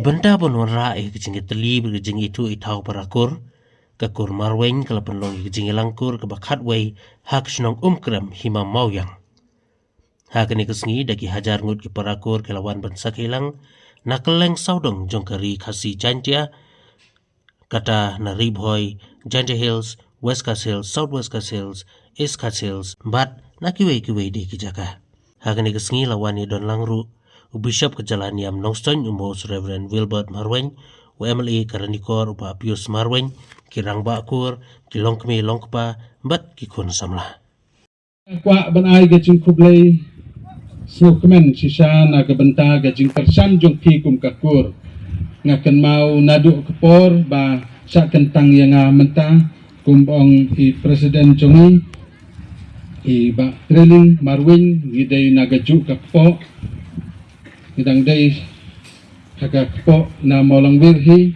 benda pun ra kejing teli berkejing itu itau parakur kakur marweng kala penlong kejing langkur ke bakat wei hak senong krem hima mauyang. Hak ni kesengi dagi hajar ngut ki parakur kelawan bensak hilang nakeleng saudong jongkari kasi jantia kata na ribhoy Janja Hills, West Coast Hills, Southwest Coast Hills, East Coast Hills, bat na kiwei di kijaka. Hak ni kesengi lawan ni don langru Bishop Kejalan Yam Nongston Umbos Reverend Wilbert Marweng UMLE Karanikor Upa Pius Marweng Kirang Bakur Kilong Kemi Longkpa Bat Kikun Samlah Kwa banai gajing kublai Sukmen sisa na gabenta gajing persan jong pi kum kakur ngakan mau nadu kepor ba sa kentang yang menta kumbong i presiden jongi i ba trailing Marweng gidai nagaju kapo Idang day hagakpo na molang wirhi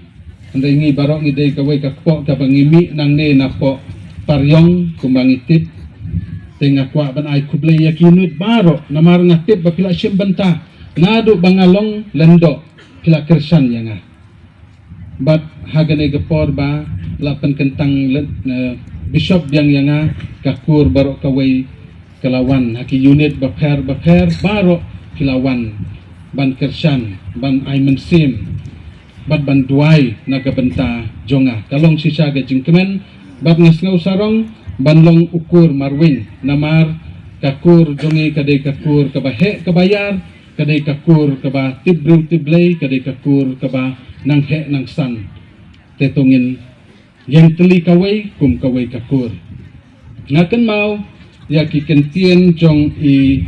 anday ngi barok ngi day kaway kakpo kabangimi nang ne na po paryong kumbangitip tenga kwa ban ay kublay yakinut barok na marang atip ba pila simbanta nado bangalong lendo pila kersan yanga bat haganay gapor ba lapan kentang bishop yang yanga kakur barok kaway kalawan haki unit baper barok kilawan ban kersan ban aiman sim ban duai nagabenta jonga kalong sisa gajing kemen bat ngasngau sarong banlong ukur Marweng namar kakur jongi kadai kakur kabahe kabayar kadai kakur kaba tiblay kadai kakur kaba nang he nang san tetungin yang teli kawai kum kawai kakur ngaken mau ya kikentien jong i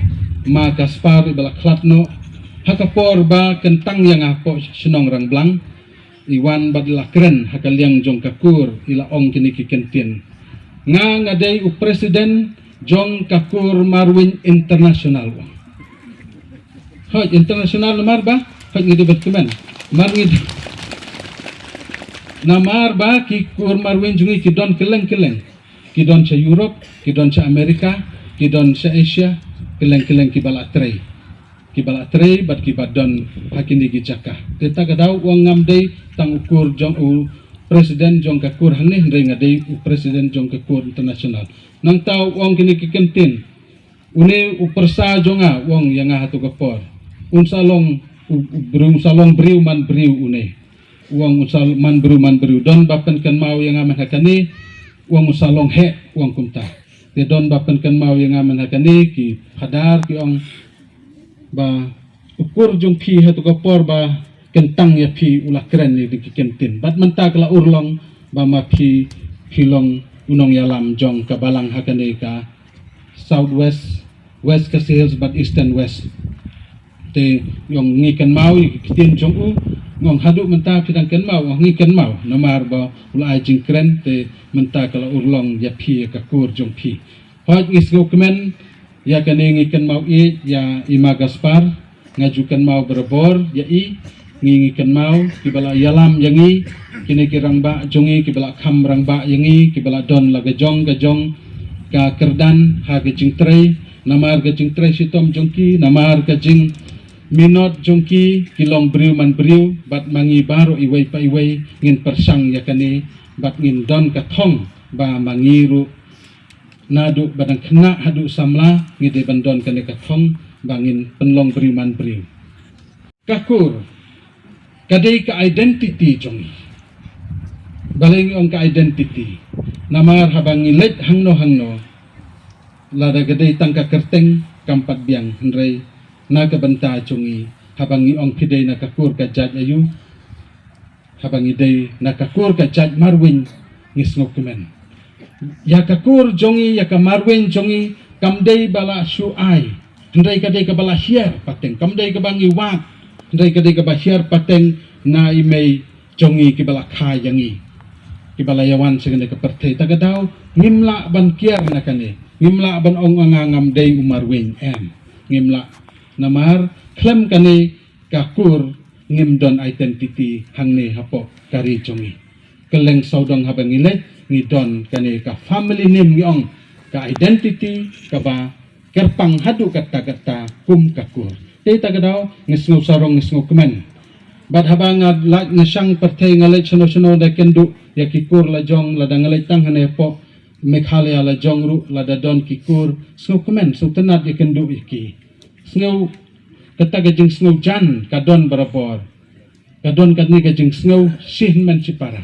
ma kaspar balak klatno hakapor ba kentang yang apo senong rang blang iwan badla keren hakaliang jong kakur ila ong kini kikentien nga ngadai u presiden jong kakur Marweng international hoj international namar ba hoj ngidi betkemen mar ngidi namar ba kikur Marweng jungi kidon keleng kidon sa Europe kidon sa Amerika kidon sa Asia keleng kibala trei bat kibadon hakini gijaka teta kadau wang ngamdei tang ukur jong u presiden jong kakur hane ndai ngadei u presiden jong kakur international nang tau wang kini kikentin une u persa jonga wang yang hatu kapor unsalong salong briu man briu une wang usal man briu don bapen kan mau yang aman hakani wang usalong he wang kumta te don bapen kan mau yang aman hakani ki hadar ki ong ba ukur jong pi hatu kapor ba kentang ya pi ulah keren ni di kentin bat menta kala urlong ba ma pi hilong unong yalam jong kabalang hakane ka southwest west Coast Hills bat eastern west te yong ngikan mau kitin jong u ngong hadu menta pidang ken mau ngikan mau namar ba ulah ajing keren te menta kala urlong ya pi ka kur jong pi hoj ngisgo kemen ya kane ngikan mau i ya ima Gaspar ngajukan mau berbor ya i ngingikan mau kibala yalam yangi kini kirang ba jongi kibala kham rang ba yangi kibala don laga jong ka kerdan ha gajing trei namar gajing trei sitom jongki namar gajing minot jongki kilong briu man briu bat mangi baro iwai pa iwai ngin persang ya kane bat ngin don ka thong ba mangiru nadu badang kena hadu samla ngide bandon kane kathong bangin penlong beriman beriu kakur kadai ka identity jongi baleng ong ka identity namar habang ngilet hangno lada gadai tangka kerteng kampat biang hendrai naga benta jongi habang ong pidai na kakur ka jaj ayu habang idai na kakur ka jaj Marweng ngisngok kemen ya kakur jongi ya ka Marweng jongi kamdei bala suai hendai kadai ka bala hiar pateng kamdei ka bangi wat hendai kadai ka hiar pateng na imei jongi ki bala kha yangi ki bala yawan segene ka perthei tagadau ngimla ban kiar na kane ngimla ban ong angangam dei Marweng ngimla namar klem kane kakur ngimdon identity hangne hapo kari jongi keleng saudong habang ilet ngidon kane ka family name ngiong ka identity ka ba kerpang hadu kata kum kakur te tagadau ngisngo sarong ngisngo kemen bat habang la ngasang pertei ngalai chano da kendu ya kikur la jong la da ngalai tang hane po Meghalaya la jong ru la da don kikur sngo komen so tenat ya kendu iki sngo kata gajing sngo jan kadon barapor kadon kadni gajing sngo sih men cipara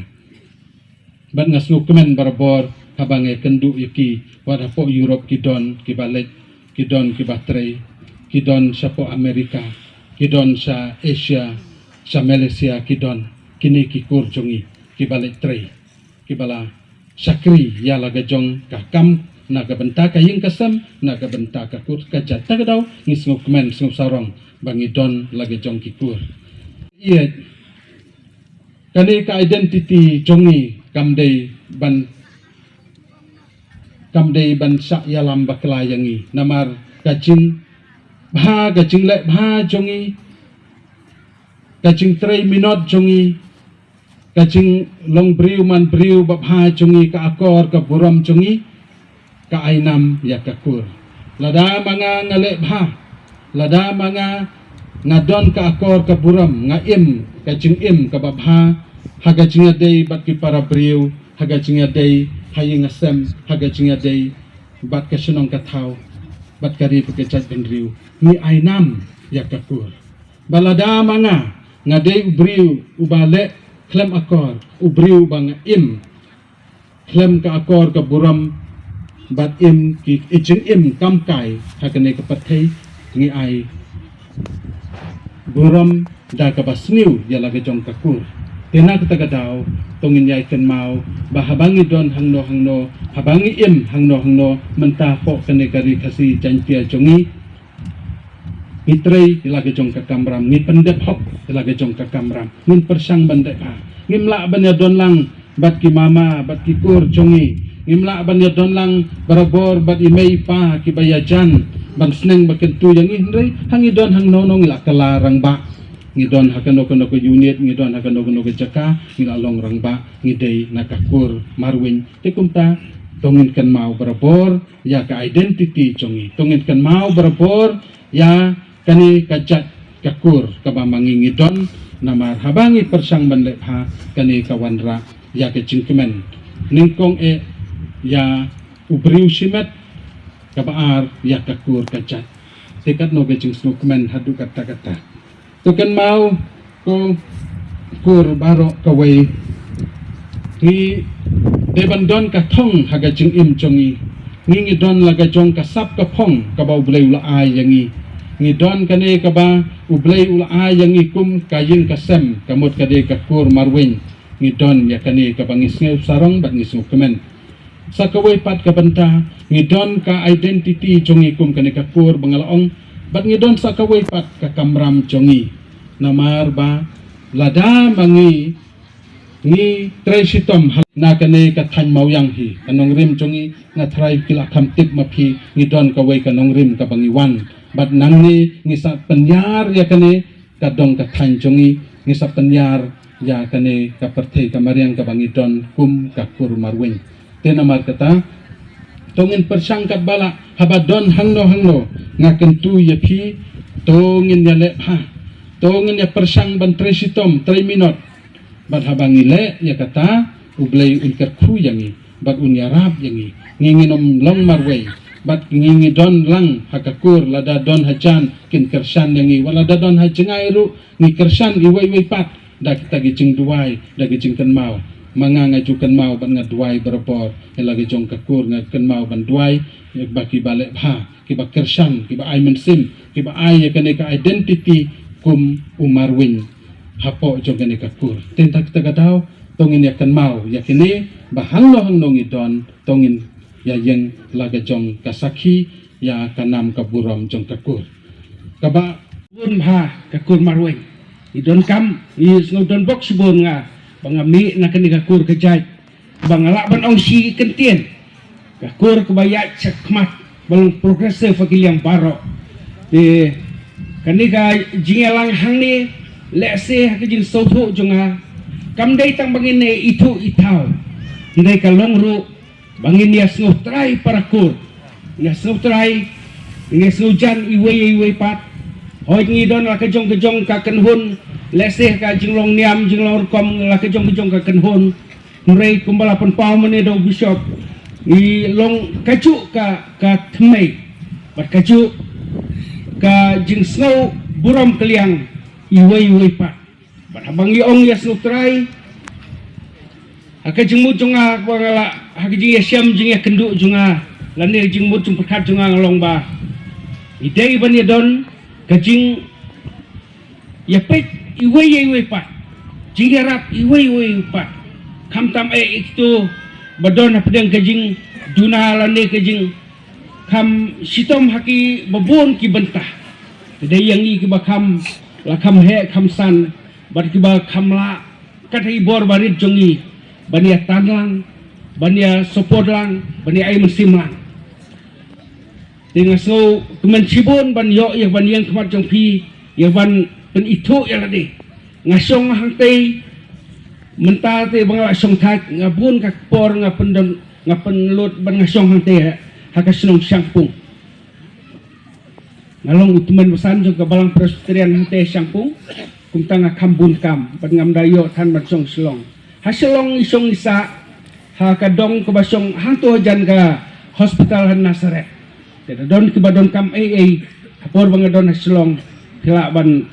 bat ngasno komen barapor habang ya kendu iki wada po Europe kidon kibalik kidon kibatrei kidon sa po Amerika kidon sa Asia sa Malaysia kidon kini kikur jongi kibalik trei kibala sakri ya laga jong ka kam na ka benta ka ying kasam na ka benta ka kur ka jata ka daw ngisngo kemen sngo sarong bangi don laga jong kikur iya kani ka identity jongi kamdei ban sa yalam bakla yangi namar kajing le bha jongi kajing trei minot jongi kajing long briu man briu babha jongi ka akor ka buram jongi ka ainam ya kakur lada manga ngale bha lada manga ngadon ka akor ka buram nga im kajing im ka babha haga jinga dei bat ki para briu haga jinga dei haying asem haga jinga dei bat ka sunong ka thau bat kari pekechat benriu ni ainam ya kakur balada manga ngadei briu ubale klem akor ubriu bang im klem ka akor ka buram bat im ki ijing im kam kai hakane ka pathai ngi ai buram da ka basniu ya lagi jong kakur tena kita gadau tongin yai ken mau bahabangi don hangno habangi im hangno mentah po kane kari kasi janpia jongi Mitrei ilagay jong kakamram, ni pendep hok ilagay jong kakamram, min persang bandek ha. Ngimla ban ya don lang bat ki mama, bat ki kur jongi. Ngimla ban ya don lang barabor bat imay pa ki bayajan, ban sneng baken tu yang inrei hangi don hang nonong ila kalarang ba. Ngidon hakano kono ko unit, ngidon hakano kono ko jaka, ngilalong rang ba, ngidei nakakur marwin. Tikumta tongin kan mau barabor ya ka identity jongi. Tongin kan mau barabor ya kani kajat kakur kabamangi ngidon namar habangi persang banlep ha kani kawanra ya ke cingkemen ningkong ya ubriu simet kabaar ya kakur kajat tekat no gejing snukmen hadu kata-kata tukan mau ko kur baro kawai ni debandon kathong haga jing im jongi ngingi don laga jong kasap kapong kabau bulai ula ai yangi ngidon kane kaba ublay ula yang ikum kayin kasem kamot kade kakur marwin ngidon ya kane kaba ngisngew sarong bat ngisngew kemen sakaway pat kabanta ngidon ka identity jongi ikum kane kakur bangalaong bat ngidon sakaway pat kakamram jongi namar ba lada mangi ni tresitom na kane kathan mauyang hi kanong rim jongi na try kila kamtip mapi ngidon kaway kanong rim kabangiwan bat nangni ngisa penyar ya kane kadong ka thanjongi ngisa penyar ya kane ka perthei ka mariang ka bangidon kum ka kur marwin tenamar kata tongin persangkat bala habadon hangno ngaken tu ya phi tongin ya le ha tongin ya persang ban tresitom 3 minut bat habangile ya kata ublay unkar khu yangi bat unyarap yangi nginginom long marway bat ngingi don lang hakakur lada don hajan kin kersan yangi wala da don hajengai ru ngi kersan iwai pat da kita gicing duai da gicing kan mau manga ngajukan mau ban ngaduai berapor lagi jong kakur ngakan mau ban duai baki balik ha kiba kersan kiba ai mensim kiba ai kane ka identity kum umarwin hapo jong kane kakur tenta kita gadau tongin yakan mau yakini bahangno ngidon tongin ya yang laga jong kasaki ya kanam kaburam jong kakur kaba bun ha kakur marweng idon kam isnodon box bun nga bangami na kani kakur kajai bangala ban ong si kentien kakur kebayat sakmat balong progressive fakiliang baro de kani ka jingelang hangni lese hakijin sotho jonga kamdai tang bangine itu itaw ndai ka longru bangin ya snow try parakur ya snow try ini snow jan iwe pat hoy ngidon la kejong ka kenhun leseh ka jinglong niam jinglong kom la ke jong ka kenhon nrei kumbala pon pau mene do bishop i long kaju ka thmei bat kaju ka jing snow buram keliang i wei pa bat habang i ong ya snutrai aka jingmu jonga wangala hak jing ya syam jing ya kendu jonga lani jingmu jung pekat jonga ngalong ba idei ban ya don ka jing ya pet i wei pa jing ya rap i wei pa kam tam itu badon pedang ka jing duna lani ka jing kam sitom haki babon ki bentah dei yang i ki ba kam la kam he kam san bat ki ba kam la katai bor barit jongi bania tanlang, bania sopodlang, bania ay musimlang. Dengan so kemencibun ban yo ya ban yang kemat jong pi ya ban pen itu ya lade. Ngasong hang tei menta te bangla song tak ngabun ka por ngapendon ngapenlut ban ngasong hang tei hakasenong sangpung. Ngalong utuman besan jong kabalang presbyterian hang tei sangpung kum tanga kambun kam ban ngamdayo tan ban song selong. Hasilong isong isa hakadong kabasong hantu jan ka hospital han Nazaret. Teda don kibadon kam hapor bangadon hasilong kila ban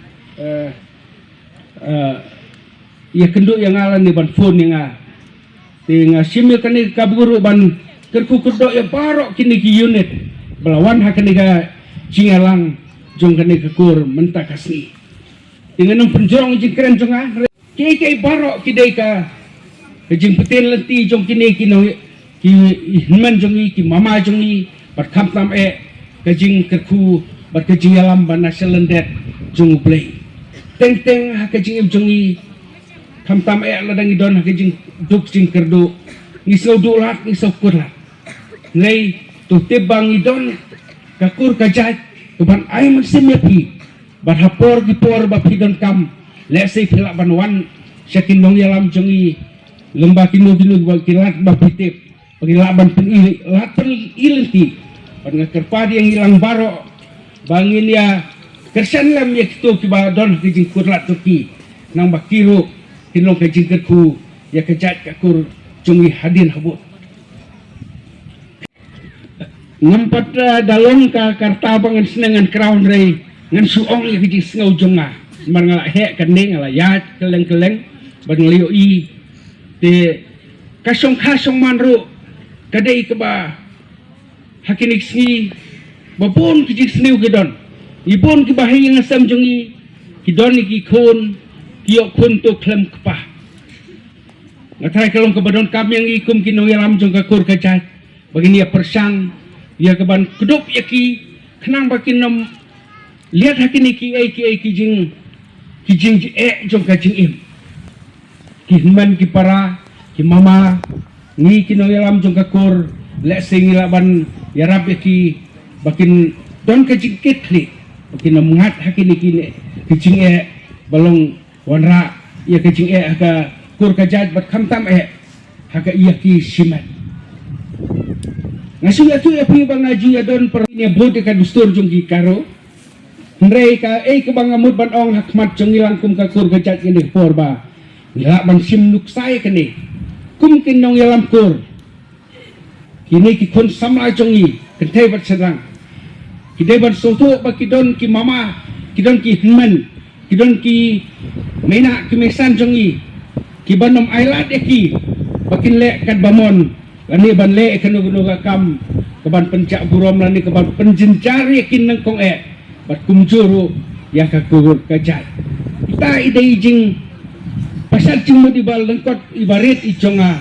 ya kendu yang ngalan ni ban phone yang tinga simil kani kaburu ban kerkukudo ya parok kini ki unit belawan hakani ka jingalang jong kani kekur mentakasni. Dengan penjorong jingkren jonga kei barok kidai ka kejing petin lenti jong kini ki himan jongi ki mama jongi bat kam tam kejing kerku bat kejing alam ban naselendet jong play teng ha kejing jongi kam tam ladang idon ha kejing duk jing kerdu ngisau dulat ngisau kurlat nei tu tebang idon kakur kajat ban ai mesim yapi bat hapor ki por ba pidon kam lesei phila ban wan syakin dong yalam jongi lembah kinu kilat bapitip bagi laban ilenti pada kerpadi yang hilang baro bangin ya kersan lam ya kitu kiba don kijing kurlat tuki nang bakiru kinong kijing kerku ya kejat kakur jongi hadin habut ngempat dalong ka karta bangan senengan crown rei ngan suong ya kijing sengau jonga marngala he kanding ala yat keleng ban ngliu i te kasong manru kadai keba hakinik sni babon kijik sniu gedon ibon ki bahi yang asam jongi kidon ki khon kiok khon to klem kepah ngatai kalong kebadon kami yang ikum kinong yalam jong kakur kajat bagini ya persang ya keban kedop yaki kenang bakinom lihat hakini ki kijing jong kajing im kihiman ki para ki mama ni kinong yalam jong kakur lek sing laban yarab ki bakin don kajing kitli bakin mengat hakini kini kajing balong wanra ya kajing haka kur kajat bat kamtam haka iya ki simat ngasuh atu ya pi bang ngaji ya don per ni bode ka dustur jong ki karo ndrei ka ke bang amut ban ong hakmat jong ilang kum ka kur kajat kini porba nila ban sim nuk sai kini kum kinong yalam kur kini ki kon samla jongi kentai bat sedang kidai ban soto ba kidon ki mama kidon ki himan kidon ki mena ki mesan jongi ki banom ailat ki bakin le kat bamon lani ban le kanu kam keban pencak burom lani keban penjenjari kin nang kong bat kumjuru ya ka kur kajat kita idai jing pasal cuma di bal lengkot ibarit ijonga